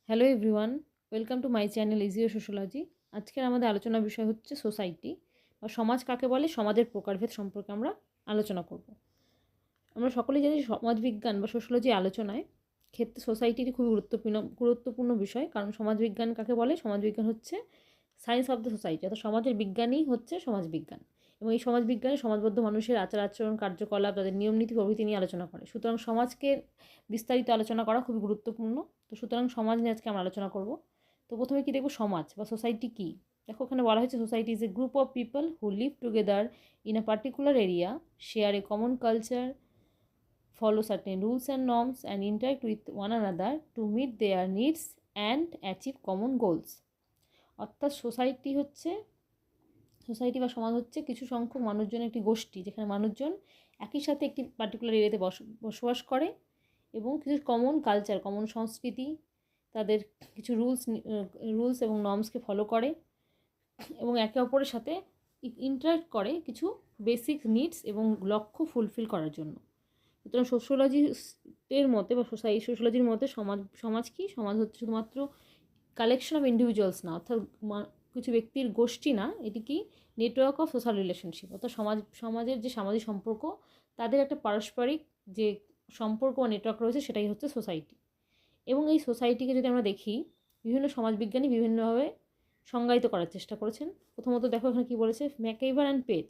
Hello everyone, welcome to my channel ইজিও sociology. আজকের আমাদের আলোচনার বিষয় হচ্ছে সোসাইটি বা সমাজ কাকে বলে, সমাজের প্রকারভেদ সম্পর্কে আমরা আলোচনা করব। আমরা সকলেই জানি সমাজবিজ্ঞান বা সোশ্যোলজি আলোচনায় ক্ষেত্রে সোসাইটির খুবই গুরুত্বপূর্ণ বিষয়। কারণ সমাজবিজ্ঞান কাকে বলে, সমাজবিজ্ঞান হচ্ছে সায়েন্স অফ দ্য সোসাইটি, অর্থাৎ সমাজের বিজ্ঞানই হচ্ছে সমাজবিজ্ঞান। এবং এই সমাজবিজ্ঞানে সমাজবদ্ধ মানুষের আচার আচরণ, কার্যকলাপ, তাদের নিয়মনীতি প্রভৃতি নিয়ে আলোচনা করে। সুতরাং সমাজকে বিস্তারিত আলোচনা করা খুবই গুরুত্বপূর্ণ। তো সুতরাং সমাজ নিয়ে আজকে আমরা আলোচনা করব। তো প্রথমে কি দেখব, সমাজ বা সোসাইটি কী। দেখো, ওখানে বলা হয়েছে society is A group of people who live together in a particular area, share a common culture, follow certain rules and norms, and interact with one another to meet their needs and achieve common goals. অর্থাৎ society বা সমাজ হচ্ছে কিছু সংখ্যক মানুষজনের একটি গোষ্ঠী, যেখানে মানুষজন একই সাথে একটি পার্টিকুলার এরিয়াতে বসবাস করে এবং কিছু কমন কালচার, কমন সংস্কৃতি, তাদের কিছু রুলস এবং নর্মসকে ফলো করে এবং একে অপরের সাথে ইন্টারাক্ট করে কিছু বেসিক নিডস এবং লক্ষ্য ফুলফিল করার জন্য। সুতরাং সোশ্যোলজিস্টের মতে বা সোশ্যোলজির মতে সমাজ কি, সমাজ হচ্ছে শুধুমাত্র কালেকশন অফ ইন্ডিভিজুয়ালস না, অর্থাৎ কিছু ব্যক্তির গোষ্ঠী না, এটি কি নেটওয়ার্ক অফ সোশ্যাল রিলেশনশিপ, অর্থাৎ সমাজের যে সামাজিক সম্পর্ক, তাদের একটা পারস্পরিক যে সম্পর্ক বা নেটওয়ার্ক রয়েছে, সেটাই হচ্ছে সোসাইটি। এবং এই সোসাইটিকে যদি আমরা দেখি, বিভিন্ন সমাজবিজ্ঞানী বিভিন্নভাবে সংজ্ঞায়িত করার চেষ্টা করেছেন। প্রথমত দেখো এখানে কী বলেছে, ম্যাকইভার অ্যান্ড পেজ,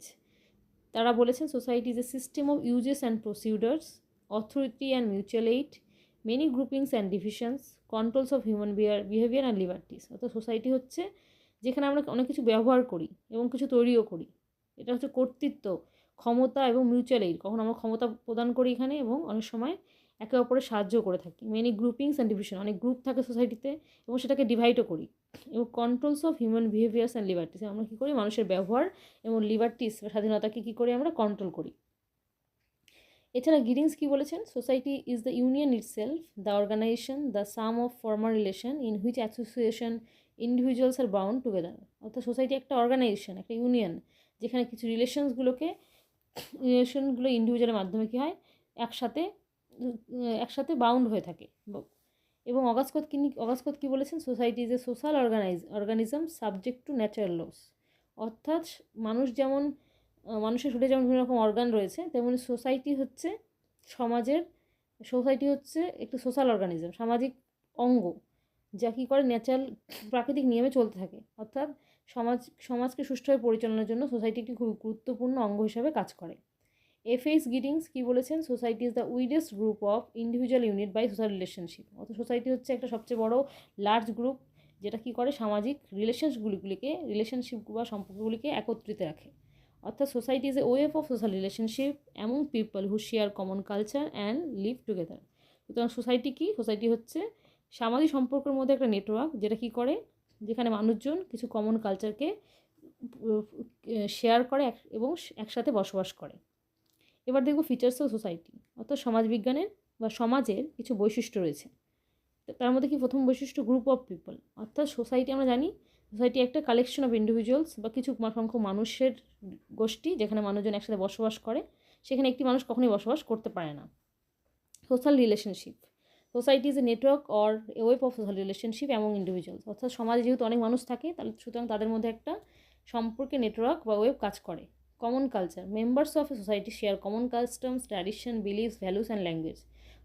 তারা বলেছেন society is a system of usages and procedures, authority and mutual aid, many groupings and divisions, controls of human behaviour and liberties. অর্থাৎ সোসাইটি হচ্ছে যেখানে আমরা অনেক কিছু ব্যবহার করি এবং কিছু তৈরিও করি। এটা হচ্ছে কর্তৃত্ব, ক্ষমতা এবং মিউচুয়াল এইড। কখন আমরা ক্ষমতা প্রদান করি এখানে, এবং অনেক সময় একে অপরের সাহায্য করে থাকি। মেনি গ্রুপিংস অ্যান্ড ডিভিশন, অনেক গ্রুপ থাকে সোসাইটিতে এবং সেটাকে ডিভাইডও করি। এবং controls of human behaviours and liberties, আমরা কী করি, মানুষের ব্যবহার এবং লিবার্টিস বা স্বাধীনতাকে কী করে আমরা কন্ট্রোল করি। এছাড়া গিডিংস কী বলেছেন, society is the union itself, the organisation, the sum of formal relation in which association individuals are bound together. অর্থাৎ সোসাইটি একটা অর্গানাইজেশন, একটা ইউনিয়ন, যেখানে কিছু রিলেশনগুলো ইন্ডিভিজুয়ালের মাধ্যমে কী হয়, একসাথে বাউন্ড হয়ে থাকে। এবং অগাস্কত কী বলেছেন, society is a social organism subject to natural laws. অর্থাৎ মানুষের শরীরে যেমন বিভিন্ন রকম অর্গান রয়েছে, তেমনি সোসাইটি হচ্ছে একটি সোশ্যাল অর্গানিজম, সামাজিক অঙ্গ, যা কী করে ন্যাচারাল প্রাকৃতিক নিয়মে চলতে থাকে। অর্থাৎ সমাজকে সুষ্ঠুভাবে পরিচালনার জন্য সোসাইটি একটি খুব গুরুত্বপূর্ণ অঙ্গ হিসাবে কাজ করে। এফএইচ গিডিংস কী বলেছেন, society is the widest group of individual unit by social relationship. অর্থাৎ সোসাইটি হচ্ছে একটা সবচেয়ে বড় লার্জ গ্রুপ, যেটা কী করে সামাজিক রিলেশনশিপ বা সম্পর্কগুলিকে একত্রিত রাখে। অর্থাৎ society is A wave of social relationship among people who share common culture and live together. সুতরাং সোসাইটি কি, সোসাইটি হচ্ছে সামাজিক সম্পর্কের মধ্যে একটা নেটওয়ার্ক, যেখানে মানুষজন কিছু কমন কালচারকে শেয়ার করে এবং একসাথে বসবাস করে। এবার দেখব ফিচার্স অফ সোসাইটি, অর্থাৎ সমাজবিজ্ঞানের বা সমাজের কিছু বৈশিষ্ট্য রয়েছে। তার মধ্যে কি প্রথম বৈশিষ্ট্য, গ্রুপ অফ পিপল। অর্থাৎ সোসাইটি আমরা জানি, সোসাইটি একটা কালেকশন অফ ইন্ডিভিজুয়ালস বা কিছু সংখ্যক মানুষের গোষ্ঠী, যেখানে মানুষজন একসাথে বসবাস করে। সেখানে একটি মানুষ কখনোই বসবাস করতে পারে না। Social relationship, society is A network or a web of social relationship among individuals. অর্থাৎ সমাজে যেহেতু অনেক মানুষ থাকে, সুতরাং তাদের মধ্যে একটা সম্পর্কে নেটওয়ার্ক বা ওয়েব কাজ করে। Common culture, members of a society share common customs, tradition, believes, values and language.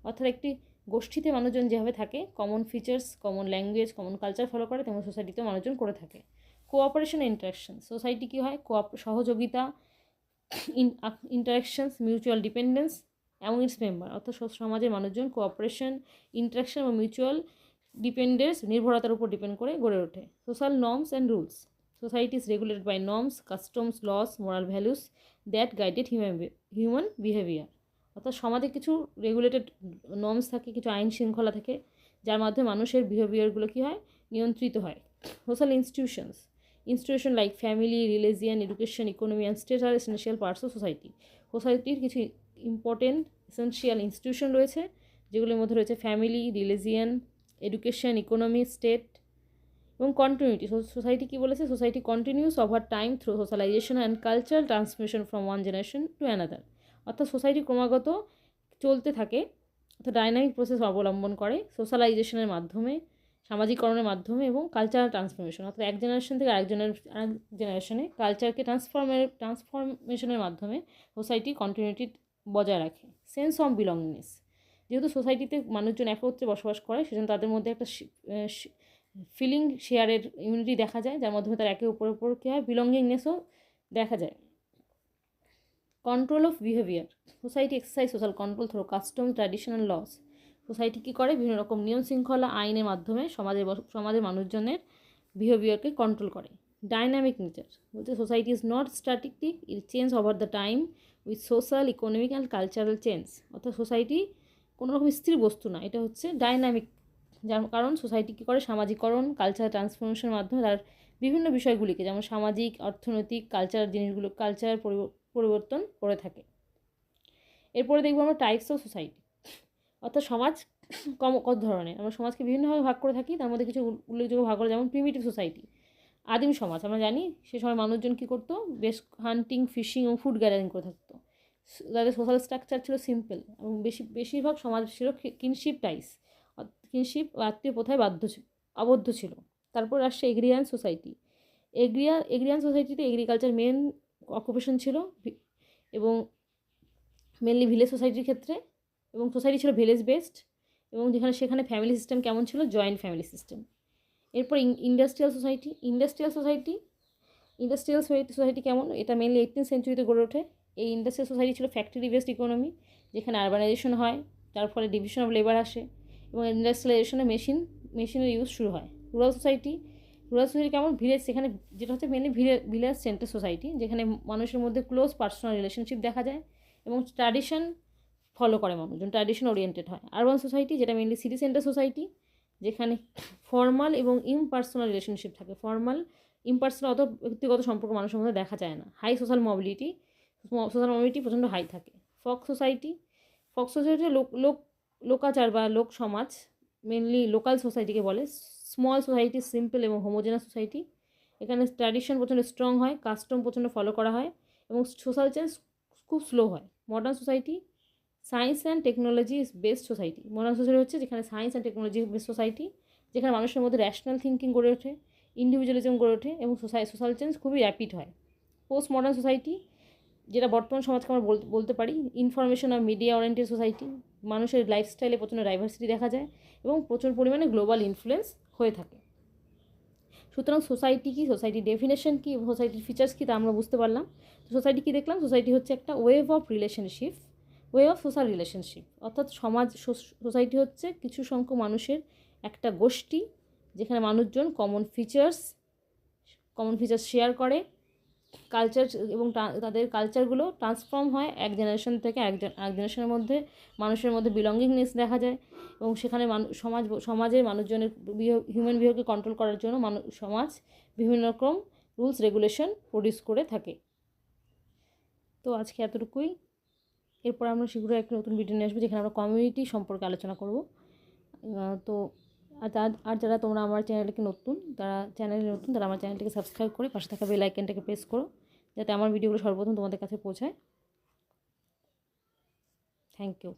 অর্থাৎ একটি গোষ্ঠীতে মানুষজন যেভাবে থাকে, common features, common language, common culture follow করে, তেমন সোসাইটিতেও মানুষজন করে থাকে। কোঅপারেশন ইন্টারাকশন, সোসাইটি কী হয়, সহযোগিতা, interactions, mutual dependence among its member. অর্থাৎ সমাজের মানুষজন কোঅপারেশন, ইন্টারাকশন বা মিউচুয়াল ডিপেন্ডেন্স, নির্ভরতার উপর ডিপেন্ড করে গড়ে ওঠে। Social norms and rules, society is regulated by norms, customs, laws, moral values that guided human behaviour. অর্থাৎ সমাজে কিছু রেগুলেটেড নর্মস থাকে, কিছু আইন শৃঙ্খলা থাকে, যার মাধ্যমে মানুষের বিহেভিয়ারগুলো কী হয়, নিয়ন্ত্রিত হয়। Social institution like family, religion, education, economy and state are essential parts of society. সোসাইটির কিছু ইম্পর্টেন্ট এসেনশিয়াল ইনস্টিটিউশন রয়েছে, যেগুলোর মধ্যে রয়েছে family, religion, education, economy, state এবং কন্টিনিউটি। সোসাইটি কী বলেছে, society continues over time through socialisation and cultural transmission from one generation to another. অর্থাৎ সোসাইটি ক্রমাগত চলতে থাকে, অর্থাৎ ডাইনামিক প্রসেস অবলম্বন করে সোশ্যালাইজেশনের মাধ্যমে সামাজিকরণের মাধ্যমে এবং কালচারাল ট্রান্সফরমেশন, অর্থাৎ এক জেনারেশন থেকে আরেক জেনারেশনে কালচারকে ট্রান্সফরমেশনের মাধ্যমে সোসাইটি কন্টিনিউটি বজায় রাখে। সেন্স অফ বিলংনেস, যেহেতু সোসাইটিতে মানুষজন একত্রে বসবাস করে সেজন্য তাদের মধ্যে একটা ফিলিং শেয়ারের ইউনিটি দেখা যায়, যার মাধ্যমে তার একে অপরের উপর কী হয় বিলঙ্গিংনেসও দেখা যায়। Control of behaviour, society exercise social control through custom traditional laws. Society কী করে বিভিন্ন রকম নিয়ম শৃঙ্খলা আইনের মাধ্যমে সমাজের মানুষজনের বিহেভিয়ারকে কন্ট্রোল করে। ডাইনামিক নেচার বলতে society is not static, it change over the time with social economic and cultural change. অর্থাৎ সোসাইটি কোনো রকম স্থির বস্তু না, এটা হচ্ছে ডাইনামিক, যার কারণ সোসাইটি কী করে সামাজিকরণ কালচার ট্রান্সফরমেশনের মাধ্যমে তার বিভিন্ন বিষয়গুলিকে যেমন সামাজিক অর্থনৈতিক কালচার পরিবর্তন করে থাকে। এরপরে দেখবো আমরা টাইপস অফ সোসাইটি, অর্থাৎ সমাজ কত ধরনের। আমরা সমাজকে বিভিন্নভাবে ভাগ করে থাকি, তার মধ্যে কিছু উল্লেখযোগ্য ভাগ হলো যেমন প্রিমিটিভ সোসাইটি, আদিম সমাজ। আমরা জানি সে সময় মানুষজন কী করতো, বেশ হান্টিং ফিশিং এবং ফুড গ্যাদারিং করে থাকতো। তাদের সোশ্যাল স্ট্রাকচার ছিল সিম্পল এবং বেশিরভাগ সমাজ ছিল কিনশিপ টাইস, কিনশিপ আত্মীয় প্রথায় আবদ্ধ ছিল। তারপর আসছে এগ্রিয়ান সোসাইটি। এগ্রিয়ান সোসাইটিতে এগ্রিকালচার মেন অকুপেশন ছিল এবং মেনলি ভিলেজ সোসাইটির ক্ষেত্রে, এবং সোসাইটি ছিল ভিলেজ বেসড এবং সেখানে ফ্যামিলি সিস্টেম কেমন ছিল, জয়েন্ট ফ্যামিলি সিস্টেম। এরপর ইন্ডাস্ট্রিয়াল সোসাইটি কেমন, এটা মেনলি 18th সেঞ্চুরিতে গড়ে ওঠে। এই ইন্ডাস্ট্রিয়াল সোসাইটি ছিল ফ্যাক্টরি বেসড ইকোনমি, যেখানে আরবানাইজেশন হয়, তার ফলে ডিভিশন অফ লেবার আসে এবং ইন্ডাস্ট্রিয়ালাইজেশনে মেশিনের ইউজ শুরু হয়। রুরাল সোসাইটি কেমন, ভিলেজ, সেখানে যেটা হচ্ছে মেনলি ভিলেজ সেন্টার সোসাইটি, যেখানে মানুষের মধ্যে ক্লোজ পার্সোনাল রিলেশনশিপ দেখা যায় এবং ট্র্যাডিশন ফলো করে মানুষজন, ট্র্যাডিশন ওরিয়েন্টেড হয়। আরবান সোসাইটি যেটা মেনলি সিটি সেন্টার সোসাইটি, যেখানে ফর্মাল এবং ইমপার্সোনাল রিলেশনশিপ থাকে। ইমপার্সোনাল অত ব্যক্তিগত সম্পর্ক মানুষের মধ্যে দেখা যায় না। হাই সোশ্যাল মোবিলিটি প্রচণ্ড হাই থাকে। ফক সোসাইটি লোকাচার বা লোক সমাজ, মেনলি লোকাল সোসাইটিকে বলে। স্মল সোসাইটি সিম্পল এবং হোমোজেনাস সোসাইটি, এখানে ট্র্যাডিশন প্রচণ্ড স্ট্রং হয়, কাস্টম প্রচণ্ড ফলো করা হয় এবং সোশ্যাল চেঞ্জ খুব স্লো হয়। Modern society science and technology based society. Modern society হচ্ছে যেখানে science and technology based society, যেখানে মানুষের মধ্যে র্যাশনাল থিঙ্কিং গড়ে ওঠে, ইন্ডিভিজুয়ালিজম গড়ে ওঠে এবং সোশ্যাল চেঞ্জ খুবই র্যাপিড হয়। পোস্ট মডার্ন সোসাইটি, যেটা বর্তমান সমাজকে আমরা বলতে পারি ইনফরমেশন আর মিডিয়া ওরিয়েন্টেড সোসাইটি, মানুষের লাইফস্টাইলে প্রচণ্ড ডাইভার্সিটি দেখা যায় এবং প্রচুর পরিমাণে গ্লোবাল ইনফ্লুয়েন্স হয়ে থাকে। সুতরাং সোসাইটি কি, সোসাইটির ডেফিনেশন কী, সোসাইটির ফিচার্স কী তা আমরা বুঝতে পারলাম। তো সোসাইটি কী দেখলাম, সোসাইটি হচ্ছে একটা ওয়ে অফ সোশ্যাল রিলেশনশিপ, অর্থাৎ সোসাইটি হচ্ছে কিছু সংখ্যক মানুষের একটা গোষ্ঠী, যেখানে মানুষজন কমন ফিচার্স শেয়ার করে, কালচার এবং তাদের কালচারগুলো ট্রান্সফর্ম হয় এক জেনারেশন থেকে আরেক জেনারেশনের মধ্যে, মানুষের মধ্যে বিলঙ্গিংনেস দেখা যায় এবং সেখানে সমাজের মানুষজনের হিউম্যান বিহেভিয়ারকে কন্ট্রোল করার জন্য সমাজ বিভিন্ন রকম রুলস রেগুলেশন প্রডিউস করে থাকে। তো আজকে এতটুকুই। এরপর আমরা শীঘ্রই একটা নতুন ভিডিও নিয়ে আসবো, যেখানে আমরা কমিউনিটি সম্পর্কে আলোচনা করব। তো আর যারা তোমরা আমার চ্যানেলে নতুন তারা আমার চ্যানেলটিকে সাবস্ক্রাইব করে পাশে থাকা বেল আইকনটাকে প্রেস করো, যাতে আমার ভিডিওগুলো সর্বপ্রথম তোমাদের কাছে পৌঁছায়। Thank you.